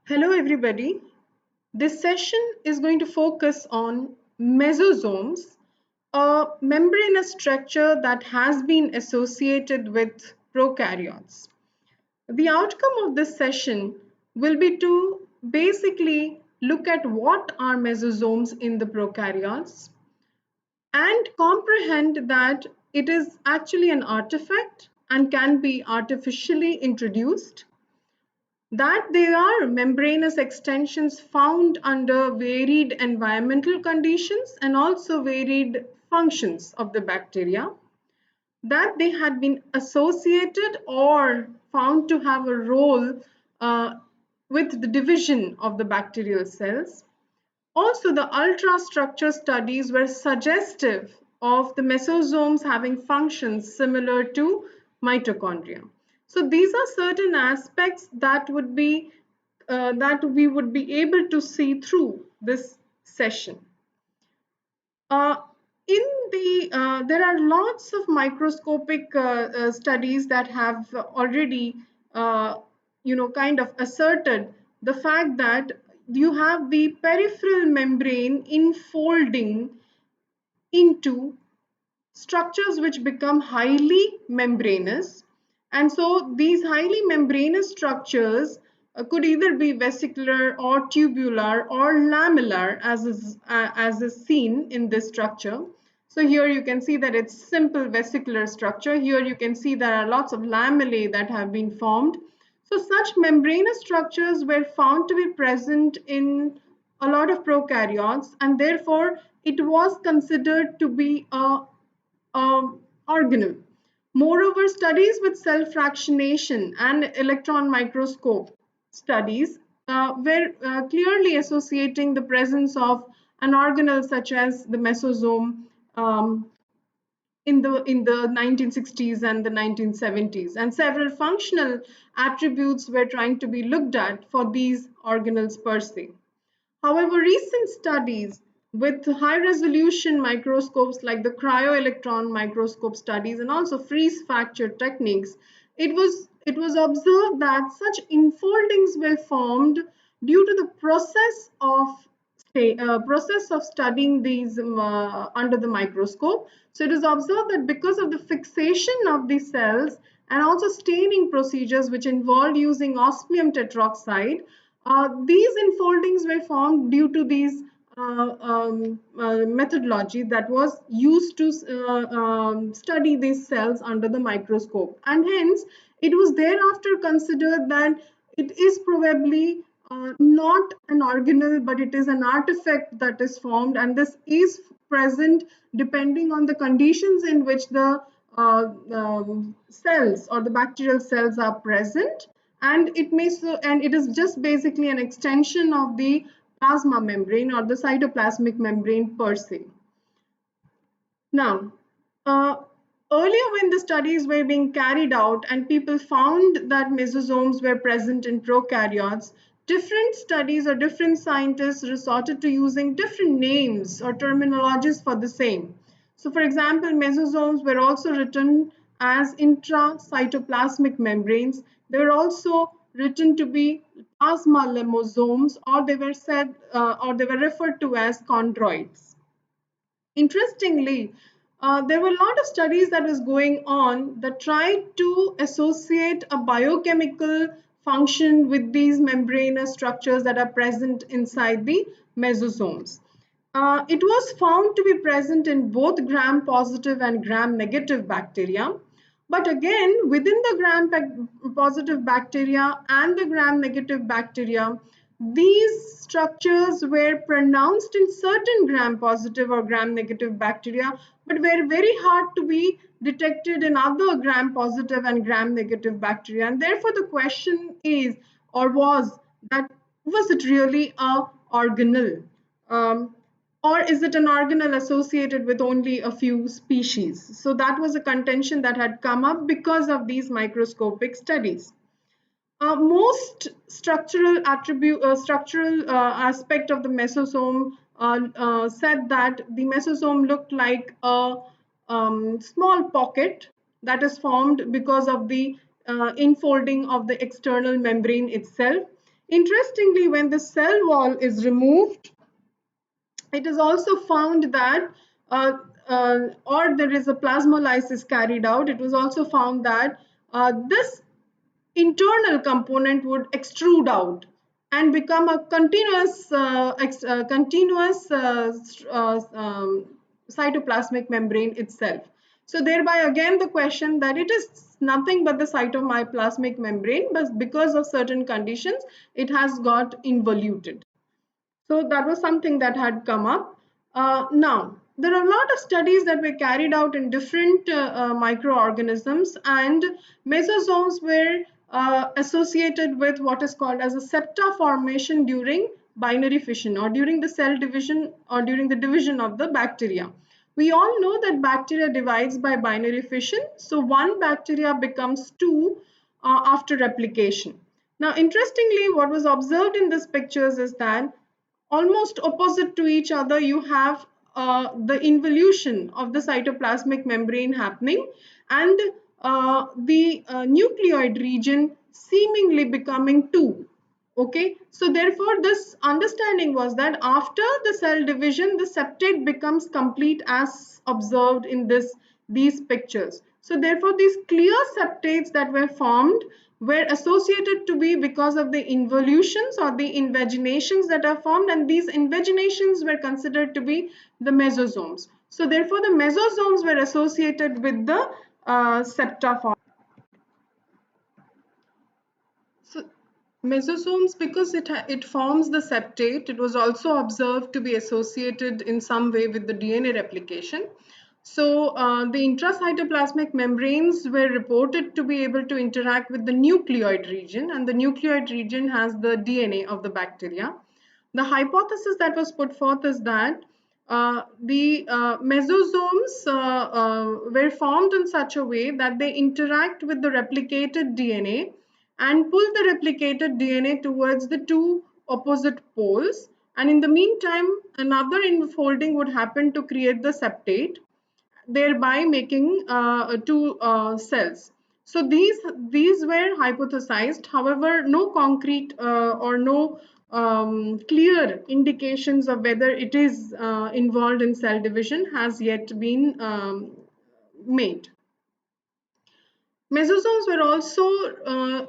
Hello, everybody. This session is going to focus on mesosomes, a membranous structure that has been associated with prokaryotes. The outcome of this session will be to basically look at what are mesosomes in the prokaryotes and comprehend that it is actually an artifact and can be artificially introduced, that they are membranous extensions found under varied environmental conditions and also varied functions of the bacteria, that they had been associated or found to have a role with the division of the bacterial cells. Also, the ultrastructure studies were suggestive of the mesosomes having functions similar to mitochondria. So these are certain aspects that we would be able to see through this session. Uh, there are lots of microscopic studies that have already, kind of asserted the fact that you have the peripheral membrane enfolding into structures which become highly membranous. And so these highly membranous structures could either be vesicular or tubular or lamellar, as is seen in this structure. So here you can see that it's simple vesicular structure. Here you can see there are lots of lamellae that have been formed. So such membranous structures were found to be present in a lot of prokaryotes, and therefore it was considered to be a organelle. Moreover, studies with cell fractionation and electron microscope studies were clearly associating the presence of an organelle such as the mesosome in the 1960s and the 1970s, and several functional attributes were trying to be looked at for these organelles per se. However, recent studies with high resolution microscopes like the cryo-electron microscope studies and also freeze fracture techniques, it was observed that such enfoldings were formed due to the process of studying these under the microscope. So it is observed that because of the fixation of the cells and also staining procedures which involved using osmium tetroxide, these enfoldings were formed due to these methodology that was used to study these cells under the microscope, and hence it was thereafter considered that it is probably not an organelle, but it is an artifact that is formed, and this is present depending on the conditions in which the cells or the bacterial cells are present, and it is just basically an extension of the plasma membrane or the cytoplasmic membrane per se. Now, uh, earlier when the studies were being carried out and people found that mesosomes were present in prokaryotes, different studies or different scientists resorted to using different names or terminologies for the same. So, for example, mesosomes were also written as intracytoplasmic membranes. They were also written to be plasma lemosomes, or they were referred to as chondroids. Interestingly, there were a lot of studies that was going on that tried to associate a biochemical function with these membranous structures that are present inside the mesosomes. It was found to be present in both gram-positive and gram-negative bacteria. But again, within the gram-positive bacteria and the gram-negative bacteria, these structures were pronounced in certain gram-positive or gram-negative bacteria, but were very hard to be detected in other gram-positive and gram-negative bacteria. And therefore, the question is, or was it really a organelle? Or is it an organelle associated with only a few species? So that was a contention that had come up because of these microscopic studies. Most structural aspect of the mesosome said that the mesosome looked like a small pocket that is formed because of the enfolding of the external membrane itself. Interestingly, when the cell wall is removed, it is also found that, or there is a plasmolysis carried out, it was also found that this internal component would extrude out and become a continuous cytoplasmic membrane itself. So thereby again the question that it is nothing but the cytoplasmic membrane, but because of certain conditions it has got involuted. So that was something that had come up. Now, there are a lot of studies that were carried out in different microorganisms, and mesosomes were associated with what is called as a septa formation during binary fission, or during the cell division, or during the division of the bacteria. We all know that bacteria divides by binary fission, so one bacteria becomes two after replication. Now, interestingly, what was observed in these pictures is that almost opposite to each other, you have the involution of the cytoplasmic membrane happening, and the nucleoid region seemingly becoming two. Okay, so therefore this understanding was that after the cell division, the septate becomes complete as observed in these pictures. So therefore these clear septates that were formed were associated to be because of the involutions or the invaginations that are formed, and these invaginations were considered to be the mesosomes. So therefore the mesosomes were associated with the septa form. So mesosomes, because it forms the septate, it was also observed to be associated in some way with the DNA replication. So the intracytoplasmic membranes were reported to be able to interact with the nucleoid region, and the nucleoid region has the DNA of the bacteria. The hypothesis that was put forth is that the mesosomes were formed in such a way that they interact with the replicated DNA and pull the replicated DNA towards the two opposite poles. And in the meantime, another infolding would happen to create the septate, thereby making two cells. So these were hypothesized. However, no concrete or no clear indications of whether it is involved in cell division has yet been made. Mesosomes were also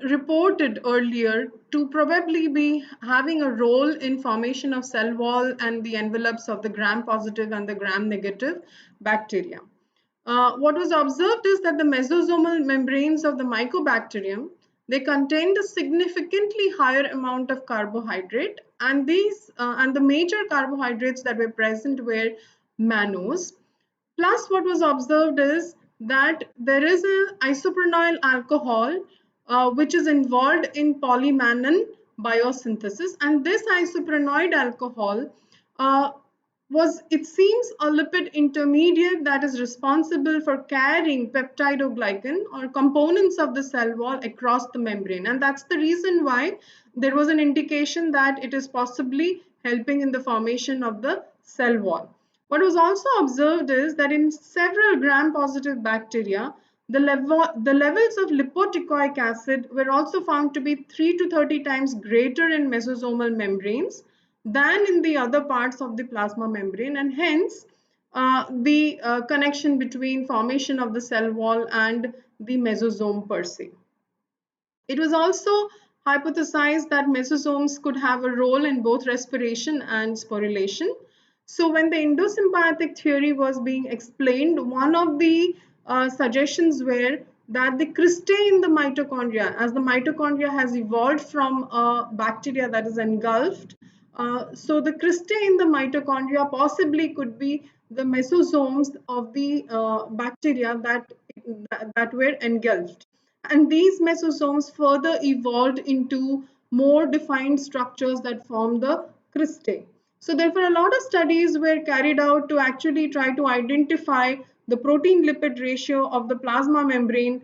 reported earlier to probably be having a role in formation of cell wall and the envelopes of the gram-positive and the gram-negative bacteria. What was observed is that the mesosomal membranes of the mycobacterium, they contained a significantly higher amount of carbohydrate, and the major carbohydrates that were present were mannose. Plus, what was observed is that there is an isoprenoyl alcohol which is involved in polymannan biosynthesis, and this isoprenoid alcohol uh, was, it seems, a lipid intermediate that is responsible for carrying peptidoglycan or components of the cell wall across the membrane, and that's the reason why there was an indication that it is possibly helping in the formation of the cell wall. What was also observed is that in several gram-positive bacteria, the levels of lipotecoic acid were also found to be 3 to 30 times greater in mesosomal membranes than in the other parts of the plasma membrane, and hence the connection between formation of the cell wall and the mesosome per se. It was also hypothesized that mesosomes could have a role in both respiration and sporulation. So when the endosymbiotic theory was being explained, one of the suggestions were that the cristae in the mitochondria, as the mitochondria has evolved from a bacteria that is engulfed, so the cristae in the mitochondria possibly could be the mesosomes of the bacteria that were engulfed, and these mesosomes further evolved into more defined structures that form the cristae. So therefore a lot of studies were carried out to actually try to identify the protein lipid ratio of the plasma membrane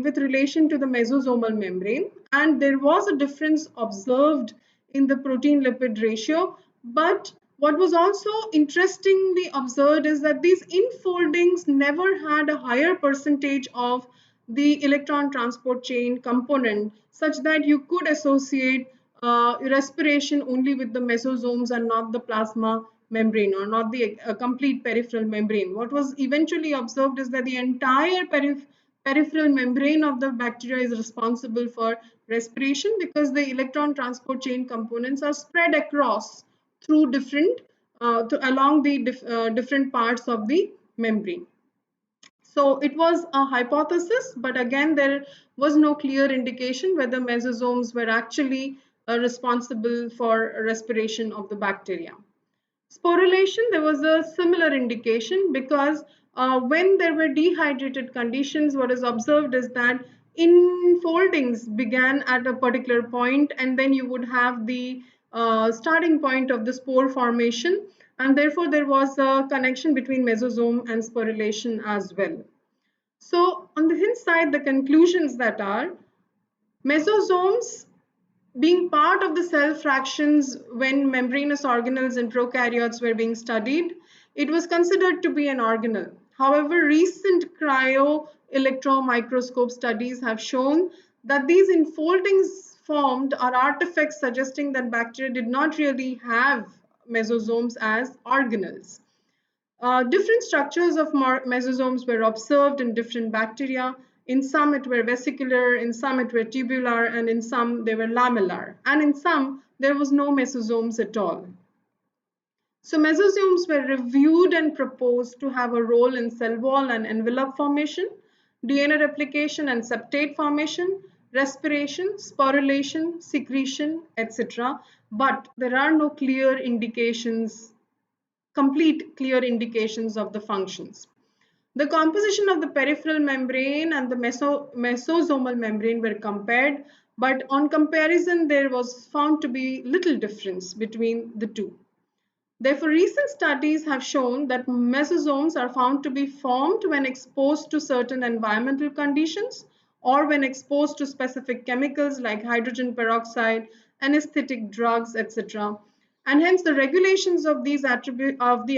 with relation to the mesosomal membrane, and there was a difference observed in the protein lipid ratio. But what was also interestingly observed is that these infoldings never had a higher percentage of the electron transport chain component such that you could associate respiration only with the mesosomes and not the plasma membrane or not the complete peripheral membrane. What was eventually observed is that the entire peripheral membrane of the bacteria is responsible for respiration because the electron transport chain components are spread across through different along the different parts of the membrane. So it was a hypothesis, but again, there was no clear indication whether mesosomes were actually responsible for respiration of the bacteria. Sporulation, there was a similar indication because when there were dehydrated conditions, what is observed is that infoldings began at a particular point, and then you would have the starting point of the spore formation, and therefore there was a connection between mesosome and sporulation as well. So on the hint side, the conclusions that are mesosomes being part of the cell fractions when membranous organelles in prokaryotes were being studied, it was considered to be an organelle. However, recent cryo-electron microscope studies have shown that these enfoldings formed are artifacts suggesting that bacteria did not really have mesosomes as organelles. Different structures of mesosomes were observed in different bacteria. In some it were vesicular, in some it were tubular, and in some they were lamellar. And in some there was no mesosomes at all. So mesosomes were reviewed and proposed to have a role in cell wall and envelope formation, DNA replication and septate formation, respiration, sporulation, secretion, etc. But there are no clear indications complete clear indications of the functions. The composition of the peripheral membrane and the mesosomal membrane were compared, but on comparison there was found to be little difference between the two. Therefore, recent studies have shown that mesosomes are found to be formed when exposed to certain environmental conditions or when exposed to specific chemicals like hydrogen peroxide, anesthetic drugs, etc. And hence the regulations of the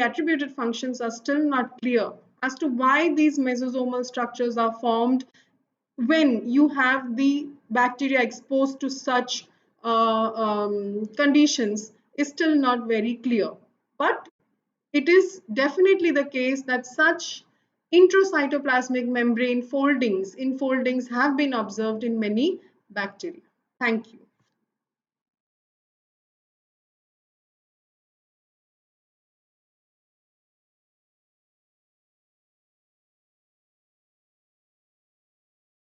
attributed functions are still not clear as to why these mesosomal structures are formed when you have the bacteria exposed to such conditions is still not very clear. But it is definitely the case that such intracytoplasmic membrane foldings, infoldings have been observed in many bacteria. Thank you.